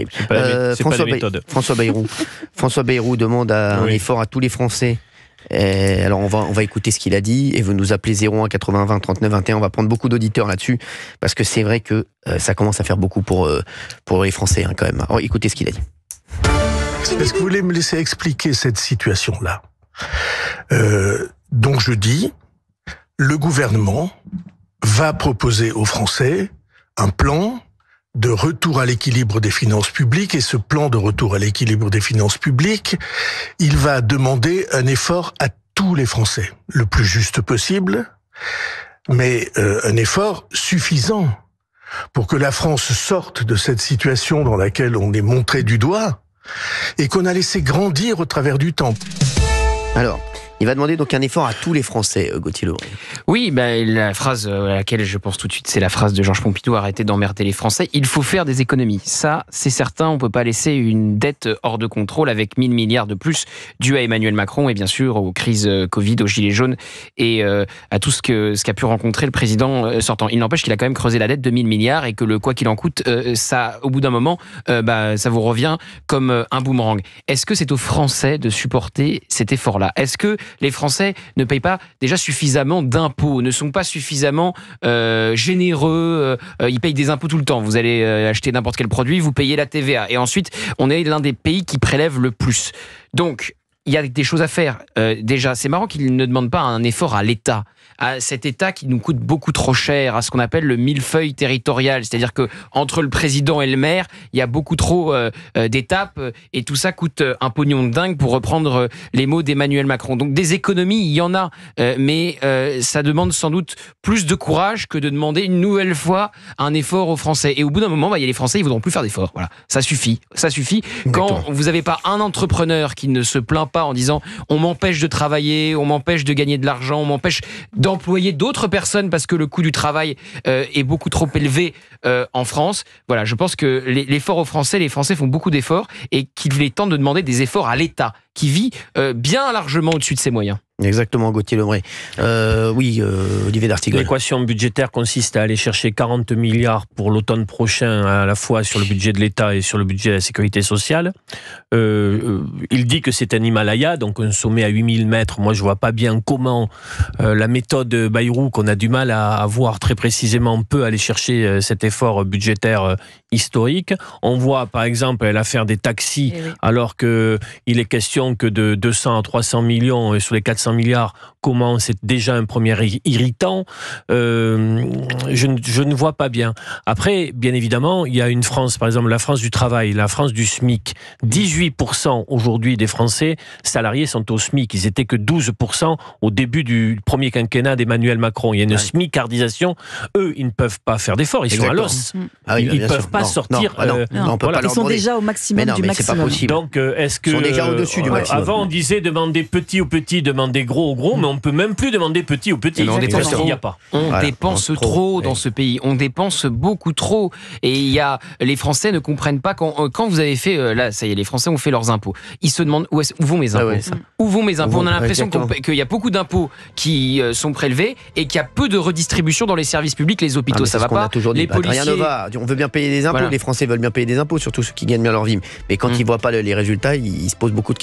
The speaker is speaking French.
terrible. C'est pas la méthode. François Bayrou demande un effort à tous les Français. Alors on va écouter ce qu'il a dit et vous nous appelez 01 80 20 39 21. On va prendre beaucoup d'auditeurs là-dessus parce que c'est vrai que ça commence à faire beaucoup pour les Français quand même. Alors écoutez ce qu'il a dit. Est-ce que vous voulez me laisser expliquer cette situation-là? Donc je dis, le gouvernement va proposer aux Français un plan de retour à l'équilibre des finances publiques, et ce plan de retour à l'équilibre des finances publiques, il va demander un effort à tous les Français, le plus juste possible, mais un effort suffisant pour que la France sorte de cette situation dans laquelle on est montré du doigt et qu'on a laissé grandir au travers du temps. Alors, il va demander donc un effort à tous les Français, Gauthier Lebret. Oui, la phrase à laquelle je pense tout de suite, c'est la phrase de Georges Pompidou, arrêtez d'emmerder les Français. Il faut faire des économies. Ça, c'est certain, on ne peut pas laisser une dette hors de contrôle avec 1000 milliards de plus dû à Emmanuel Macron et bien sûr aux crises Covid, aux gilets jaunes et à tout ce qu'a pu rencontrer le président sortant. Il n'empêche qu'il a quand même creusé la dette de 1000 milliards et que le quoi qu'il en coûte, ça, au bout d'un moment, ça vous revient comme un boomerang. Est-ce que c'est aux Français de supporter cet effort-là? Est-ce que les Français ne payent pas déjà suffisamment d'impôts, ne sont pas suffisamment généreux, ils payent des impôts tout le temps. Vous allez acheter n'importe quel produit, vous payez la TVA. Et ensuite, on est l'un des pays qui prélève le plus. Donc, il y a des choses à faire. Déjà, c'est marrant qu'il ne demande pas un effort à l'État, à cet État qui nous coûte beaucoup trop cher, à ce qu'on appelle le millefeuille territorial. C'est-à-dire que entre le président et le maire, il y a beaucoup trop d'étapes et tout ça coûte un pognon de dingue, pour reprendre les mots d'Emmanuel Macron. Donc des économies, il y en a, mais ça demande sans doute plus de courage que de demander une nouvelle fois un effort aux Français. Et au bout d'un moment, il y a les Français, ils voudront plus faire d'efforts. Voilà, ça suffit. Ça suffit. Quand vous n'avez pas un entrepreneur qui ne se plaint pas en disant on m'empêche de travailler, on m'empêche de gagner de l'argent, on m'empêche d'employer d'autres personnes parce que le coût du travail est beaucoup trop élevé en France. Voilà, je pense que l'effort aux Français, les Français font beaucoup d'efforts et qu'il est temps de demander des efforts à l'État qui vit bien largement au-dessus de ses moyens. Exactement, Gauthier Lebret. Olivier d'Artigol. L'équation budgétaire consiste à aller chercher 40 milliards pour l'automne prochain, à la fois sur le budget de l'État et sur le budget de la sécurité sociale. Il dit que c'est un Himalaya, donc un sommet à 8000 mètres. Moi, je vois pas bien comment la méthode Bayrou, qu'on a du mal à voir très précisément, peut aller chercher cet effort budgétaire historique. On voit, par exemple, l'affaire des taxis, alors qu'il est question que de 200 à 300 millions sur les 400 milliards, comment c'est déjà un premier irritant. Je ne vois pas bien. Après, bien évidemment, il y a une France, par exemple la France du travail, la France du SMIC. 18% aujourd'hui des Français salariés sont au SMIC. Ils étaient que 12% au début du premier quinquennat d'Emmanuel Macron. Il y a une SMICardisation. Eux, ils ne peuvent pas faire d'efforts. Ils sont à l'os. Ils ne peuvent pas sortir. Ils sont déjà au maximum du maximum. C'est pas possible. Donc, est-ce que... Ils sont déjà au-dessus du maximum. Avant, on disait demander petit aux petits, demander gros aux gros, mais on ne peut même plus demander petit aux petits. On dépense trop. Il n'y a pas. On dépense trop dans ce pays. On dépense beaucoup trop. Et les Français ne comprennent pas quand vous avez fait, là, ça y est, les Français ont fait leurs impôts. Ils se demandent où vont mes impôts. Où vont mes impôts? On a l'impression qu'il y a beaucoup d'impôts qui sont prélevés et qu'il y a peu de redistribution dans les services publics, les hôpitaux, ça va pas. Les policiers, rien ne va. On veut bien payer des impôts. Voilà. Les Français veulent bien payer des impôts, surtout ceux qui gagnent bien leur vie. Mais quand ils voient pas les résultats, ils se posent beaucoup de questions.